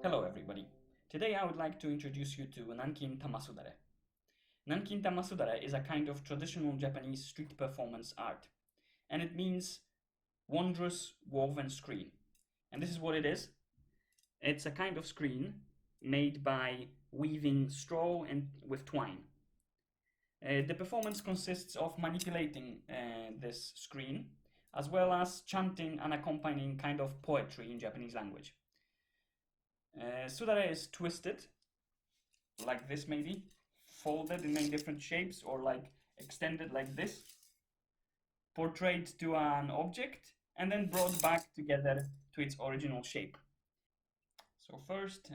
Hello everybody. Today I would like to introduce you to Nankintamasudare. Nankintamasudare is a kind of traditional Japanese street performance art, and it means wondrous woven screen. And this is what it is. It's a kind of screen made by weaving straw and with twine. The performance consists of manipulating this screen as well as chanting an accompanying kind of poetry in Japanese language. Sudare is twisted like this, maybe folded in many different shapes, or like extended like this, portrayed to an object, and then brought back together to its original shape. So first,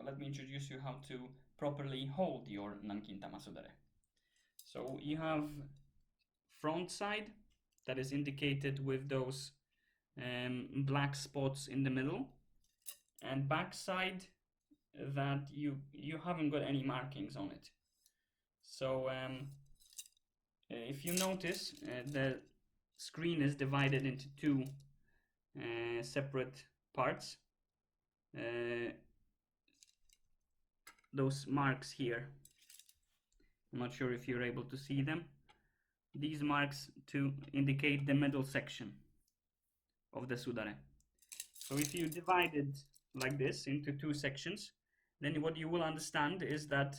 let me introduce you how to properly hold your Nankintamasudare. So you have front side that is indicated with those black spots in the middle, and back side that you haven't got any markings on it. So if you notice, the screen is divided into two separate parts. Those marks here, I'm not sure if you're able to see them. These marks to indicate the middle section of the sudare. So if you divide it like this into two sections, then what you will understand is that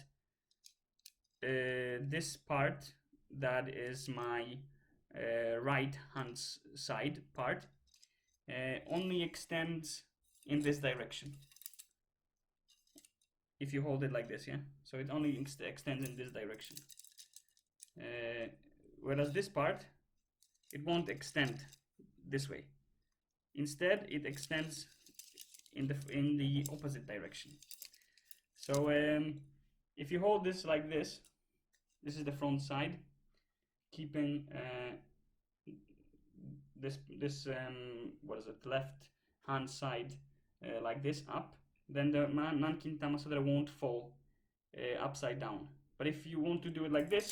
this part that is my right hand side part only extends in this direction. If you hold it like this, yeah, so it only extends in this direction, whereas this part, it won't extend this way. Instead, it extends in the opposite direction. So if you hold this like this is the front side, keeping this what is it, left hand side like this up, then the Nankintamasudare won't fall upside down. But if you want to do it like this,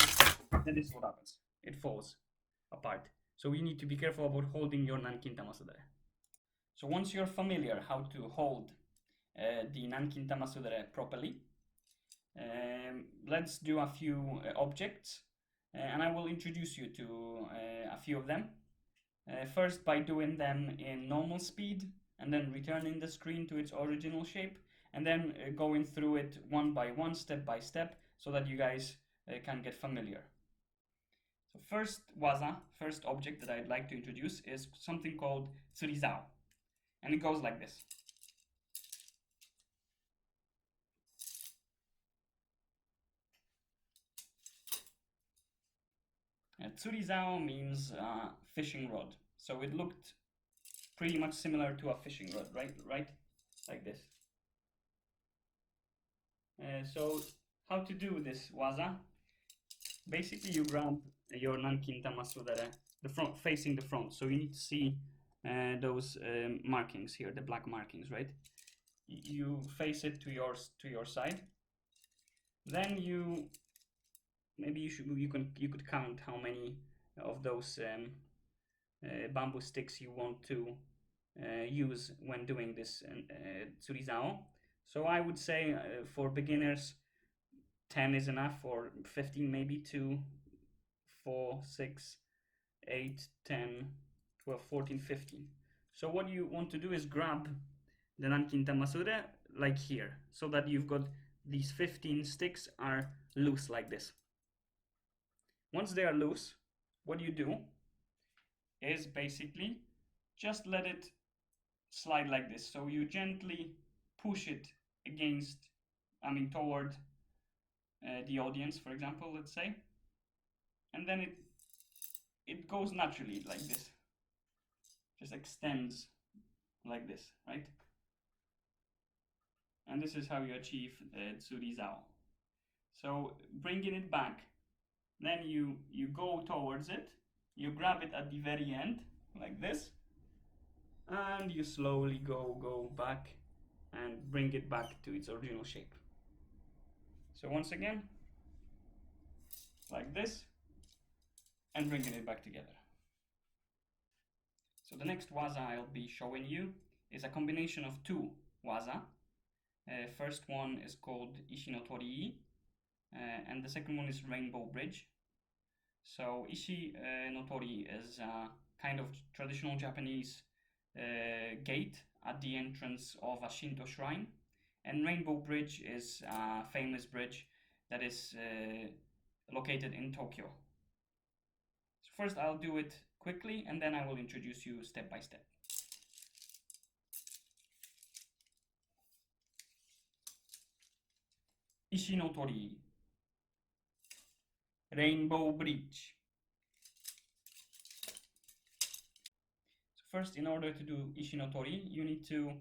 then this is what happens. It falls apart. So you need to be careful about holding your Nankintamasudare. So once you're familiar how to hold the Nankintamasudare properly, let's do a few objects, and I will introduce you to a few of them. First, by doing them in normal speed, and then returning the screen to its original shape, and then going through it one by one, step by step, so that you guys can get familiar. So first object that I'd like to introduce is something called tsurizao, and it goes like this. Tsurizao means fishing rod, so it looked pretty much similar to a fishing rod, right? Like this. So how to do this waza? Basically, you grab your Nankintamasudare, the front, facing the front. So you need to see those markings here, the black markings, right? You face it to your side. Then you could count how many of those bamboo sticks you want to use when doing this tsurizao. So I would say for beginners, 10 is enough, or 15 maybe, 2, 4, 6, 8, 10, 12, 14, 15. So what you want to do is grab the Nankintamasudare like here, so that you've got these 15 sticks are loose like this. Once they are loose, what you do is basically just let it slide like this. So you gently push it toward the audience, for example, let's say, and then it goes naturally like this, just extends like this, right? And this is how you achieve tsurizao. So bringing it back, then you go towards it, you grab it at the very end like this, and you slowly go back and bring it back to its original shape. So once again, like this, and bringing it back together. So the next waza I'll be showing you is a combination of two waza. First one is called Ishi no Torii, and the second one is Rainbow Bridge. So Ishi no Torii is a kind of traditional Japanese gate at the entrance of a Shinto shrine, and Rainbow Bridge is a famous bridge that is located in Tokyo. So first I'll do it quickly, and then I will introduce you step by step. Ishi no Torii, Rainbow Bridge. So first, in order to do Ishi no Torii, you need to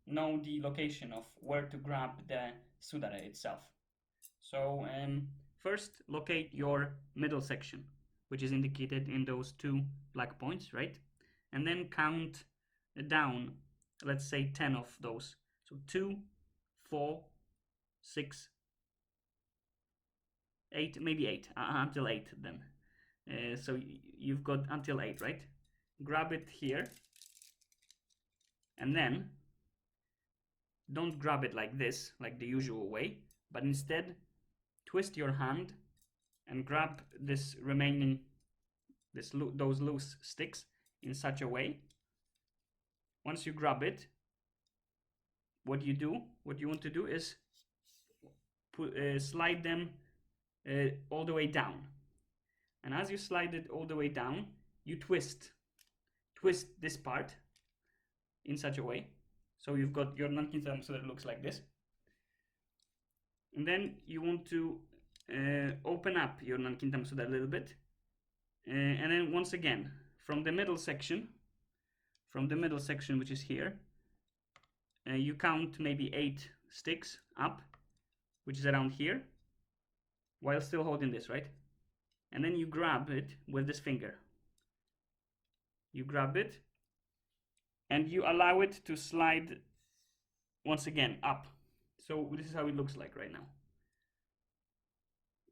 know the location of where to grab the Sudare itself. So first locate your middle section, which is indicated in those two black points, right? And then count down, let's say 10 of those. So 2, 4, 6, 8, maybe 8, until 8 then. So you've got until 8, right? Grab it here, and then don't grab it like this, like the usual way, but instead twist your hand and grab this remaining, those loose sticks in such a way. Once you grab it, what you want to do is slide them all the way down. And as you slide it all the way down, you twist this part in such a way. So you've got your Nankintamasudare looks like this. And then you want to open up your Nankintamasudare a little bit. And then once again, from the middle section, which is here, you count maybe 8 sticks up, which is around here, while still holding this, right? And then you grab it with this finger. You grab it, and you allow it to slide once again up. So this is how it looks like right now,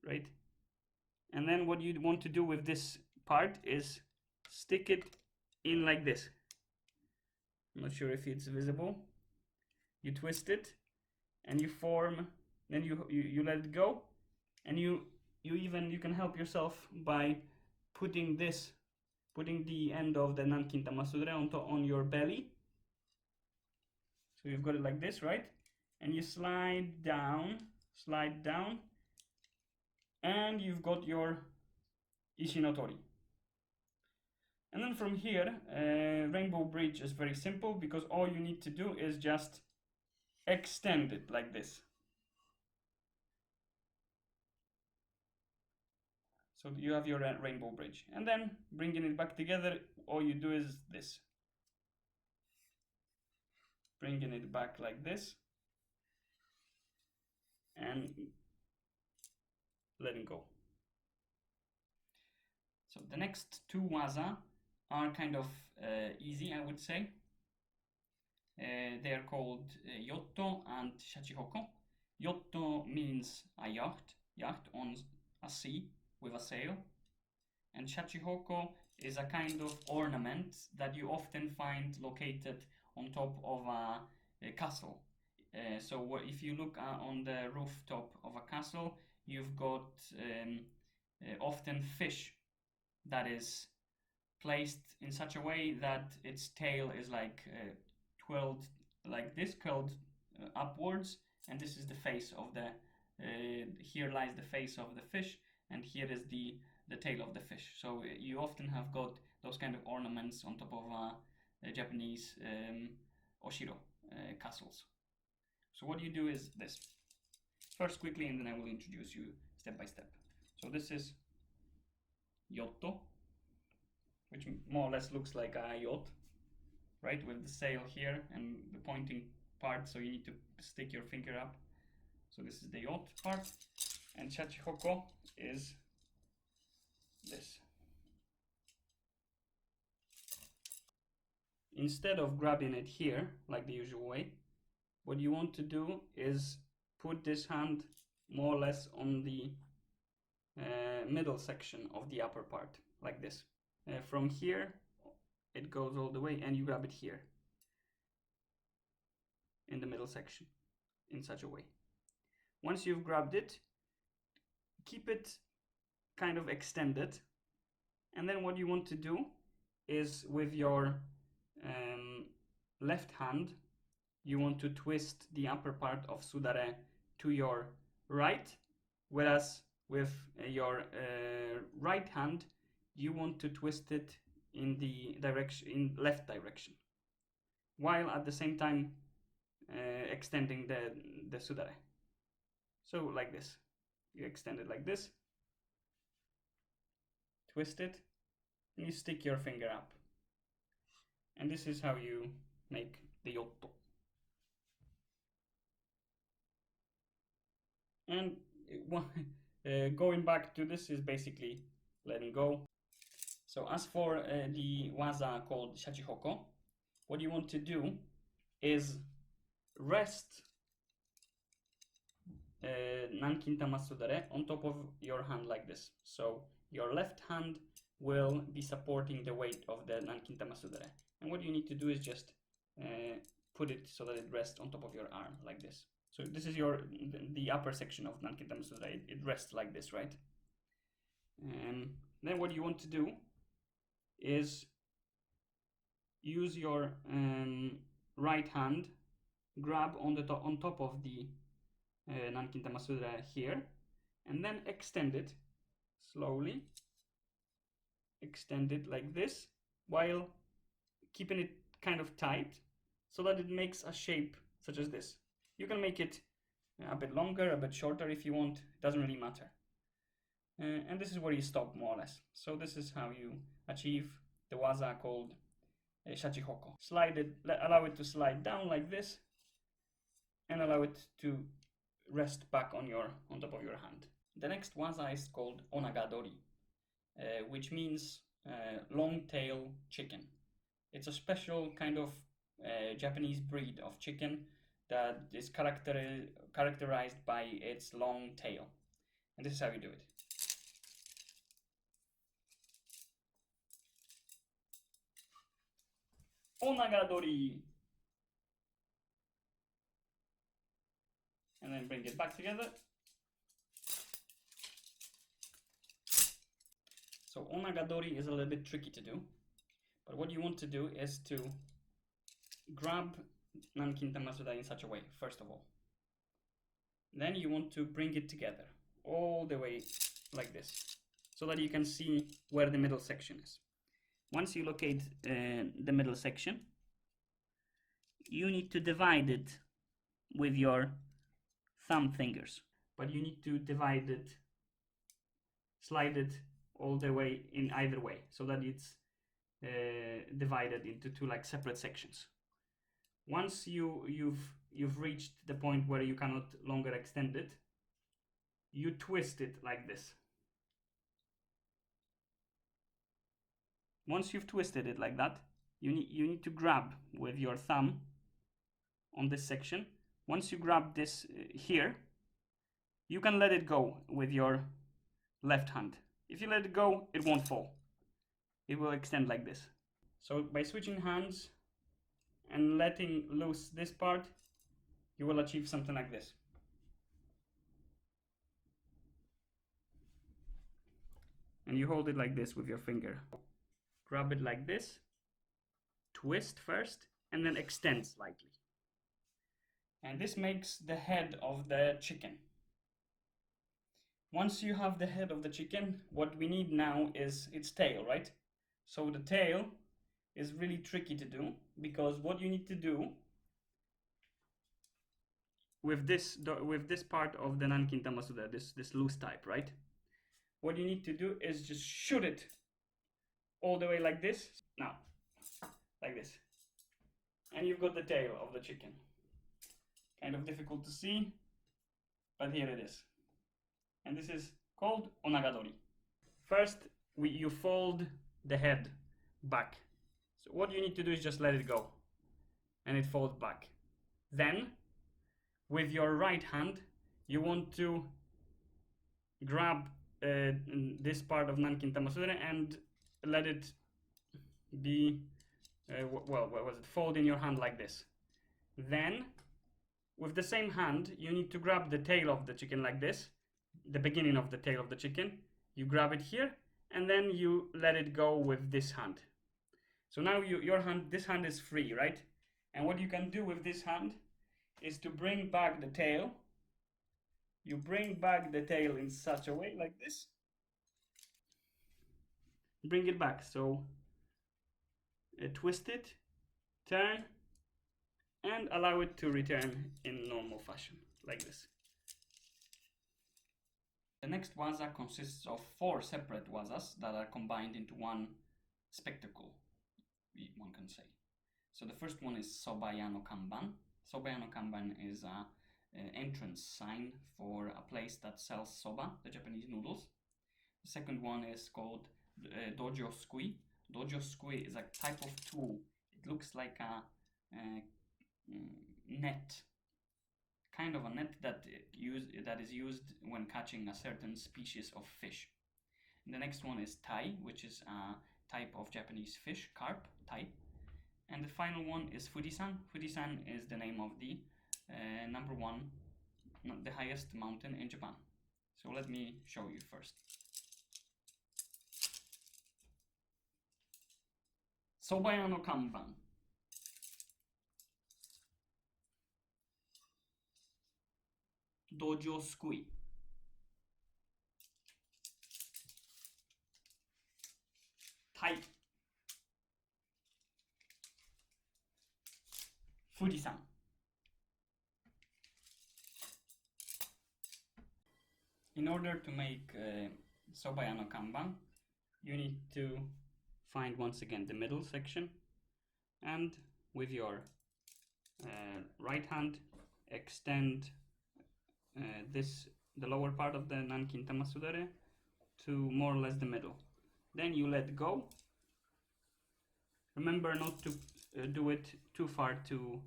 right? And then what you want to do with this part is stick it in like this. I'm not sure if it's visible. You twist it, and you form. Then you let it go, and you can help yourself by putting the end of the Nankintamasudare on your belly. So you've got it like this, right? And you slide down, and you've got your Ishi no Torii. And then from here, Rainbow Bridge is very simple, because all you need to do is just extend it like this. So you have your Rainbow Bridge. And then bringing it back together, all you do is this. Bringing it back like this. And letting go. So the next two waza are kind of easy, I would say. They are called Yotto and Shachihoko. Yotto means a yacht on a sea with a sail. And Shachihoko is a kind of ornament that you often find located on top of a castle. So if you look on the rooftop of a castle, you've got often fish that is placed in such a way that its tail is like twirled like this, curled upwards, and this is the face of the here lies the face of the fish, and here is the tail of the fish. So you often have got those kind of ornaments on top of Japanese oshiro castles. So what you do is this. First quickly, and then I will introduce you step by step. So this is Yotto, which more or less looks like a yacht, right? With the sail here and the pointing part, so you need to stick your finger up. So this is the yacht part. And Shachihoko is this. Instead of grabbing it here, like the usual way, what you want to do is put this hand more or less on the middle section of the upper part, like this. From here, it goes all the way, and you grab it here. in the middle section in such a way. Once you've grabbed it, keep it kind of extended, and then what you want to do is with your left hand you want to twist the upper part of sudare to your right, whereas with your right hand you want to twist it in the left direction, while at the same time extending the sudare. So like this, you extend it like this, twist it, and you stick your finger up. And this is how you make the yotto. And going back to this is basically letting go. So as for the waza called shachihoko, what you want to do is rest Nankintamasudare on top of your hand like this. So your left hand will be supporting the weight of the Nankintamasudare. And what you need to do is just put it so that it rests on top of your arm like this. So this is the upper section of Nankintamasudare. It rests like this, right? Then what you want to do is use your right hand, grab on top of the Nankintamasudare here, and then extend it slowly. Extend it like this while keeping it kind of tight so that it makes a shape such as this. You can make it a bit longer, a bit shorter if you want, it doesn't really matter. And this is where you stop more or less. So this is how you achieve the waza called shachihoko. Allow it to slide down like this, and allow it to rest back on top of your hand. The next waza is called onagadori, which means long tail chicken. It's a special kind of Japanese breed of chicken that is characterized by its long tail. And this is how you do it. Onagadori. And then bring it back together. So onagadori is a little bit tricky to do, but what you want to do is to grab Nankintamasudare in such a way, first of all. Then you want to bring it together all the way like this, so that you can see where the middle section is. Once you locate the middle section, you need to divide it with your thumb fingers, but you need to divide it, slide it all the way in either way, so that it's divided into two like separate sections. Once you've reached the point where you cannot longer extend it, you twist it like this. Once you've twisted it like that, you need to grab with your thumb on this section. Once you grab this here, you can let it go with your left hand. If you let it go, it won't fall. It will extend like this. So by switching hands and letting loose this part, you will achieve something like this. And you hold it like this with your finger. Grab it like this, twist first, and then extend slightly. And this makes the head of the chicken. Once you have the head of the chicken, what we need now is its tail, right? So the tail is really tricky to do, because what you need to do with this part of the Nankintamasudare, this loose type, right? What you need to do is just shoot it all the way like this. Now, like this. And you've got the tail of the chicken. Kind of difficult to see, but here it is. And this is called onagadori. First, you fold the head back. So what you need to do is just let it go, and it folds back. Then, with your right hand, you want to grab this part of Nankintamasudare and let it be, fold in your hand like this. Then, with the same hand, you need to grab the tail of the chicken like this, the beginning of the tail of the chicken. You grab it here, and then you let it go with this hand. So now this hand is free, right? And what you can do with this hand is to bring back the tail. You bring back the tail in such a way, like this. Bring it back, so twist it, turn, and allow it to return in normal fashion, like this. The next waza consists of 4 separate wazas that are combined into one spectacle, one can say. So the first one is Sobaya no Kanban. Sobaya no Kanban is an entrance sign for a place that sells soba, the Japanese noodles. The second one is called Dojo Sui. Dojo Sui is a type of tool. It looks like a net, kind of a net that is used when catching a certain species of fish. And the next one is Tai, which is a type of Japanese fish, carp, Tai. And the final one is Fujisan. Fujisan is the name of the the highest mountain in Japan. So let me show you first. Sobaya no Kanban. Dojo Sui. Tai. Fujisan. In order to make Sobaya no Kanban, you need to find once again the middle section, and with your right hand extend the lower part of the Nankintamasudare to more or less the middle. Then you let go. Remember not to do it too far to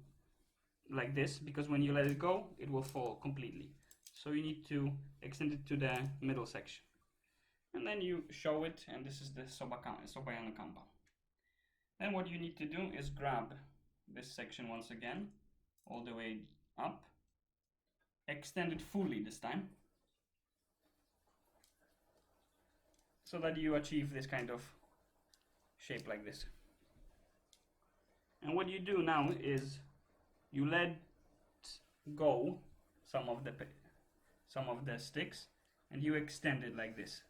like this, because when you let it go, it will fall completely. So you need to extend it to the middle section. And then you show it, and this is the Sobaya no Kanban. Then what you need to do is grab this section once again, all the way up, extend it fully this time, so that you achieve this kind of shape like this. And what you do now is you let go some of the sticks, and you extend it like this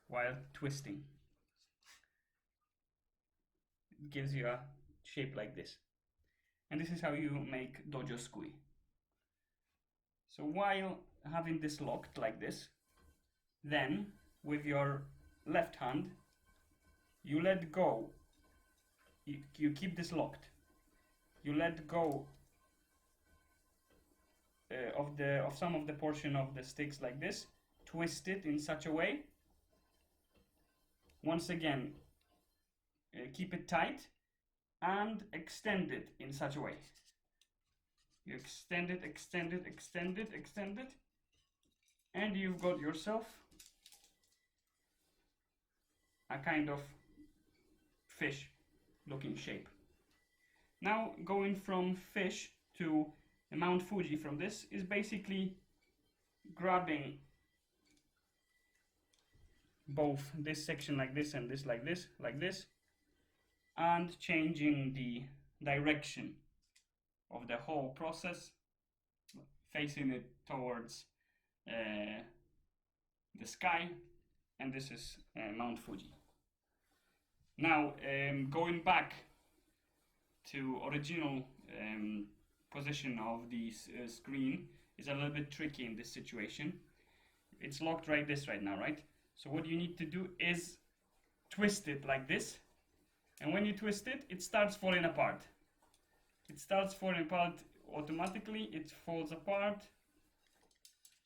while twisting. It gives you a shape like this. And this is how you make Dojo Sui. So while having this locked like this, then with your left hand, you let go. You keep this locked. You let go of some of the portion of the sticks like this. Twist it in such a way. Once again, keep it tight and extend it in such a way. You extend it, extend it, extend it, extend it, and you've got yourself a kind of fish looking shape. Now going from fish to Mount Fuji from this is basically grabbing both this section like this and this like this, and changing the direction of the whole process, facing it towards the sky, and this is Mount Fuji. Now going back to original position of the screen is a little bit tricky in this situation. It's locked right now, right? So what you need to do is twist it like this, and when you twist it, it starts falling apart. It starts falling apart automatically. It falls apart,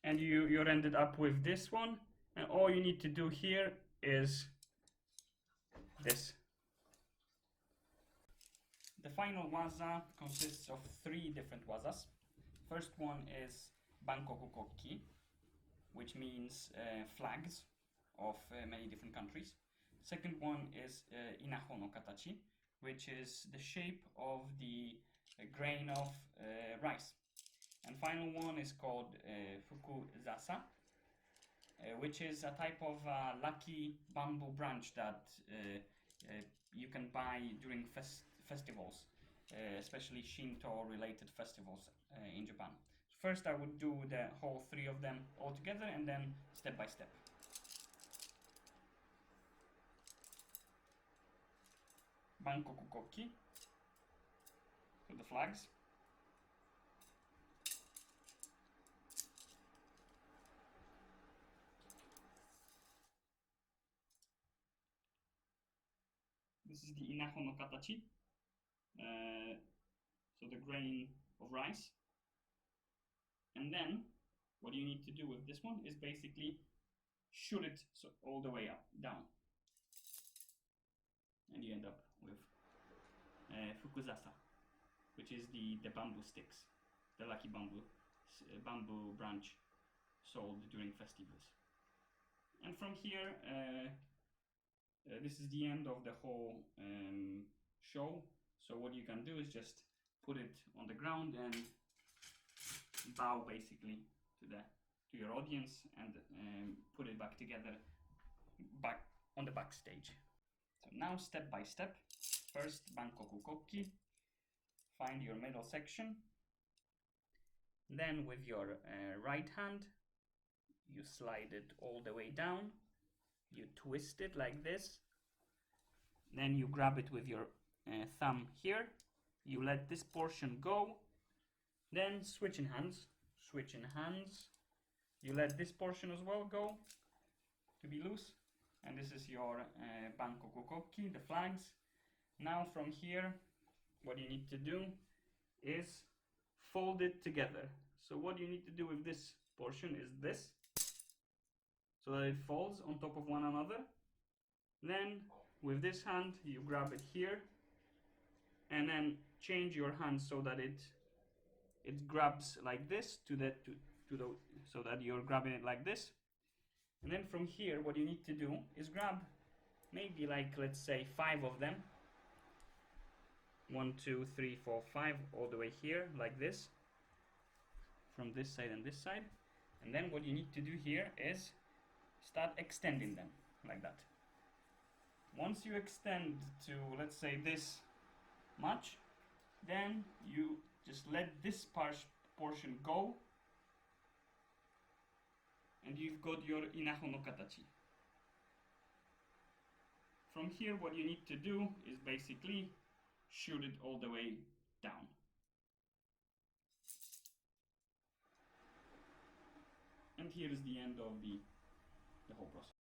and you're ended up with this one. And all you need to do here is this. The final waza consists of 3 different wazas. First one is Bankoku Kokki, which means flags of many different countries. Second one is Inaho no Katachi, which is the shape of the grain of rice. And final one is called fukuzasa, which is a type of lucky bamboo branch that you can buy during festivals, especially Shinto related festivals in Japan. First I would do the whole 3 of them all together and then step by step. Bankoku koki, so the flags. This is the inaho no katachi, so the grain of rice. And then what you need to do with this one is basically shoot it all the way up, down. And you end up with fukuzasa, which is the bamboo sticks, the lucky bamboo branch sold during festivals. And from here, this is the end of the whole show. So what you can do is just put it on the ground and bow basically to your audience and put it back together back on the backstage. So now step by step. First Bankoku koki, find your middle section. Then with your right hand, you slide it all the way down. You twist it like this. Then you grab it with your thumb here. You let this portion go. Then switch in hands. You let this portion as well go to be loose. And this is your Bankoku koki, the flags. Now from here, what you need to do is fold it together. So what you need to do with this portion is this, so that it folds on top of one another. Then with this hand, you grab it here, and then change your hand so that it grabs like this so that you're grabbing it like this. And then from here, what you need to do is grab maybe like, let's say 5 of them. 1, 2, 3, 4, 5, all the way here, like this, from this side and this side. And then what you need to do here is start extending them like that. Once you extend to, let's say, this much, then you just let this portion go, and you've got your inaho no katachi. From here, what you need to do is basically shoot it all the way down. And here is the end of the whole process.